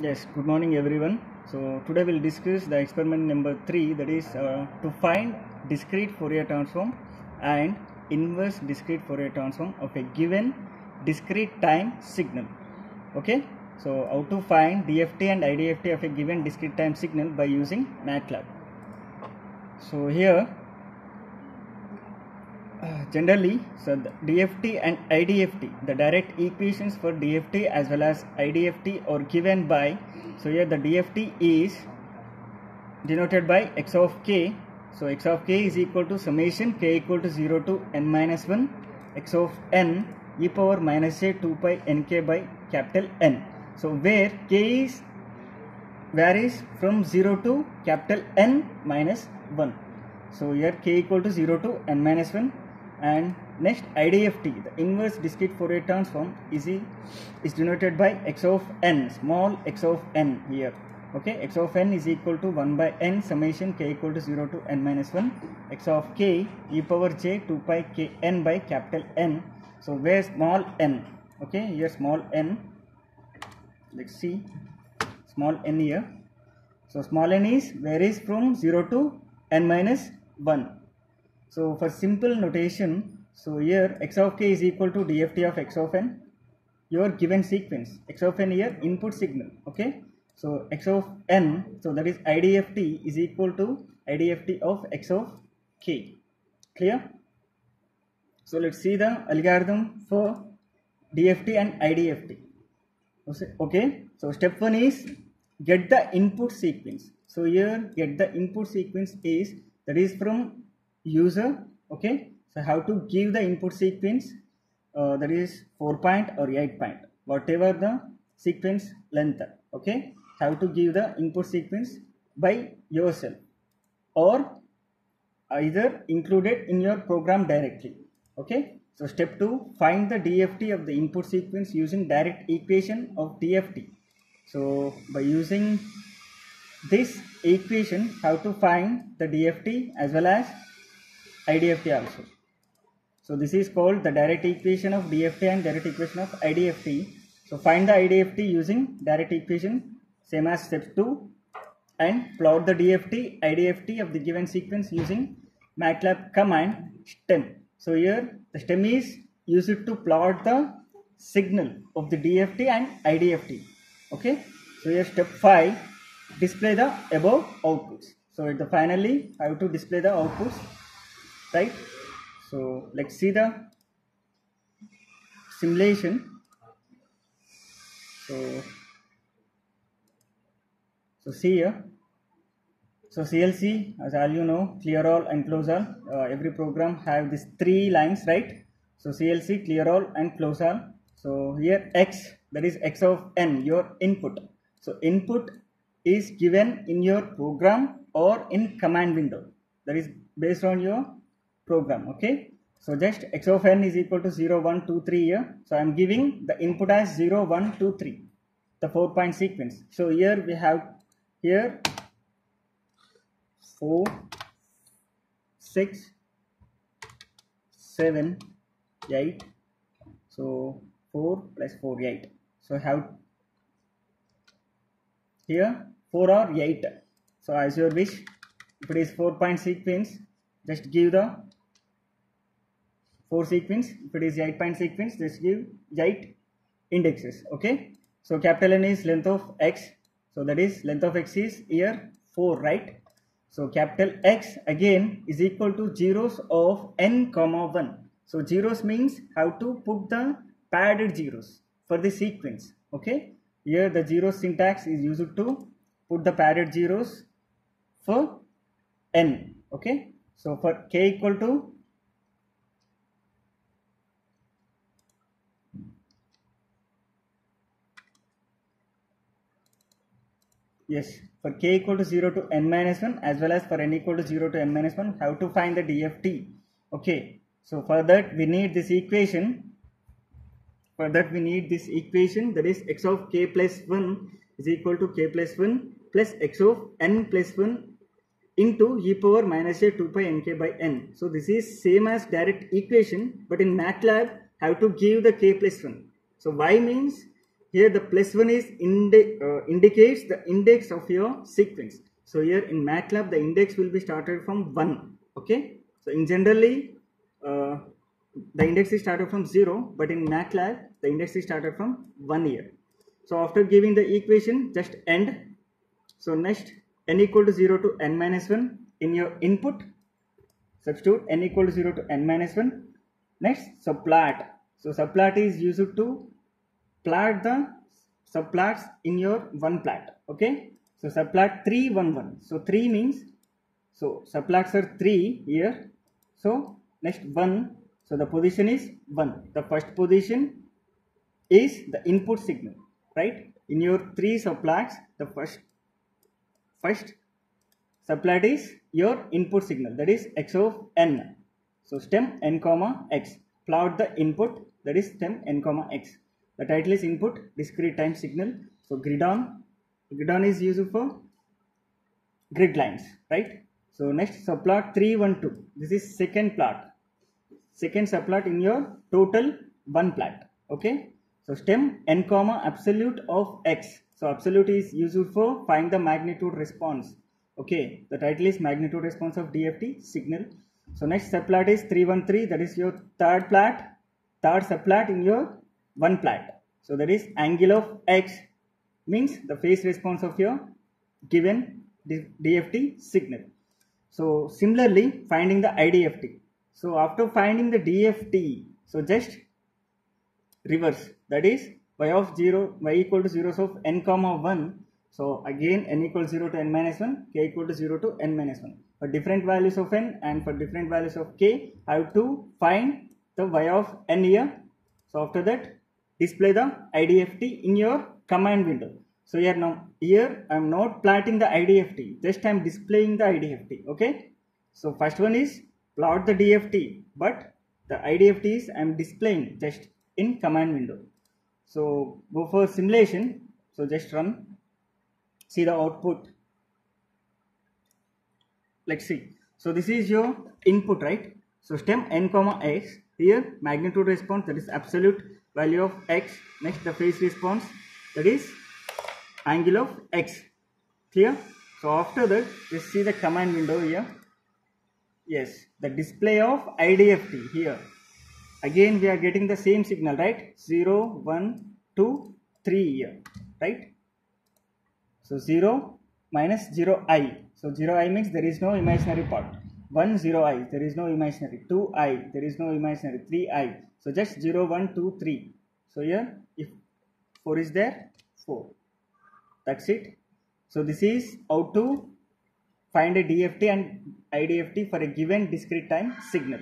Yes, good morning everyone. So today we'll discuss the experiment number 3, that is to find discrete Fourier transform and inverse discrete Fourier transform of a given discrete time signal. Okay, so how to find DFT and IDFT of a given discrete time signal by using MATLAB. So here generally, so the DFT and IDFT, the direct equations for DFT as well as IDFT are given by, so here the DFT is denoted by x of k. So x of k is equal to summation k equal to 0 to n minus 1 x of n e power minus j 2 pi nk by capital N. So where k is varies from 0 to capital N minus 1. So here k equal to 0 to n minus 1. And next IDFT, the inverse discrete Fourier transform is denoted by x of n, small x of n here. Okay, x of n is equal to 1 by n summation k equal to 0 to n minus 1 x of k e power j 2 pi k n by capital N. So where small n, okay, here small n, let's see small n here. So small n is varies from 0 to n minus 1. So for simple notation, so here x of k is equal to DFT of x of n, your given sequence, x of n here input signal, okay. So x of n, so that is IDFT is equal to IDFT of x of k, clear? So let's see the algorithm for DFT and IDFT. Okay, so step 1 is get the input sequence. So here get the input sequence is, that is from user, okay. So how to give the input sequence, that is 4 point or 8 point, whatever the sequence length, okay. How to give the input sequence by yourself or either included in your program directly, okay. So step 2, find the DFT of the input sequence using direct equation of DFT. So by using this equation, how to find the DFT as well as IDFT also. So this is called the direct equation of DFT and direct equation of IDFT. So find the IDFT using direct equation, same as step 2, and plot the DFT, IDFT of the given sequence using MATLAB command stem. So here the stem is used to plot the signal of the DFT and IDFT, okay. So here step 5, display the above outputs. So at the finally I have to display the outputs, right? So let's see the simulation. So see here. So CLC, as all you know, clear all and close all. Every program have these 3 lines, right? So CLC, clear all and close all. So here x, that is x of n, your input. So input is given in your program or in command window. That is based on your program, okay. So just x of n is equal to 0 1 2 3 here. So I am giving the input as 0 1 2 3, the 4 point sequence. So here we have here 4 6 7 8. So 4 plus 4 8. So have here 4 or 8. So as your wish. If it is 4 point sequence, just give the 4 sequence. If it is 8 point sequence, just give 8 indexes, okay. So capital N is length of x. So that is length of x is here 4, right? So capital X again is equal to zeros of n comma 1. So zeros means how to put the padded zeros for the sequence, okay. Here the zero syntax is used to put the padded zeros for n, okay. So for k equal to for k equal to 0 to n minus 1 as well as for n equal to 0 to n minus 1, how to find the DFT, okay. So for that we need this equation. That is x of k plus 1 is equal to k plus 1 plus x of n plus 1 into e power minus j 2 pi nk by n. So this is same as direct equation, but in MATLAB have to give the k plus 1. So y means here the plus 1 is indicates the index of your sequence. So here in MATLAB the index will be started from 1. Okay, so in generally the index is started from 0, but in MATLAB the index is started from 1 here. So after giving the equation, just end. So next, n equal to 0 to n minus 1 in your input, substitute n equal to 0 to n minus 1. Next, subplat. So subplat is used to plat the subplats in your one plat. Okay, so subplat 3 1 1. So 3 means, so subplats are 3 here. So next 1. So the position is 1. The first position is the input signal, right? In your 3 subplats, the first subplat is your input signal, that is x of n. So stem n comma x. Plot the input, that is stem n comma x. The title is input discrete time signal. So grid on is used for grid lines, right? So next, subplot 3 1 2. This is second subplot in your total one plat. Okay, so stem n comma absolute of x. So absolute is used for find the magnitude response. Okay, the title is magnitude response of DFT signal. So next subplat is 313, that is your third subplat in your one plat. So that is angle of x, means the phase response of your given DFT signal. So similarly, finding the IDFT. So after finding the DFT, so just reverse, that is y equal to zeros of n comma 1. So again n equals 0 to n minus 1, k equal to 0 to n minus 1. For different values of n and for different values of k, I have to find the y of n here. So after that, display the IDFT in your command window. So here I am not plotting the IDFT, just I am displaying the IDFT. Okay, so first one is plot the DFT, but the IDFT is I am displaying just in command window. So go for simulation. So just run, see the output. Let's see. So this is your input, right? So stem n comma x. Here magnitude response, that is absolute value of x. Next the phase response, that is angle of x. Clear? So after that, just see the command window here. Yes, the display of IDFT here. Again we are getting the same signal, right? 0 1 2 3 here, right? So 0 minus 0i. So 0i means there is no imaginary part. 1 0i, there is no imaginary. 2i, there is no imaginary. 3i. So just 0 1 2 3. So here if 4 is there, 4. That's it. So this is how to find a DFT and IDFT for a given discrete time signal.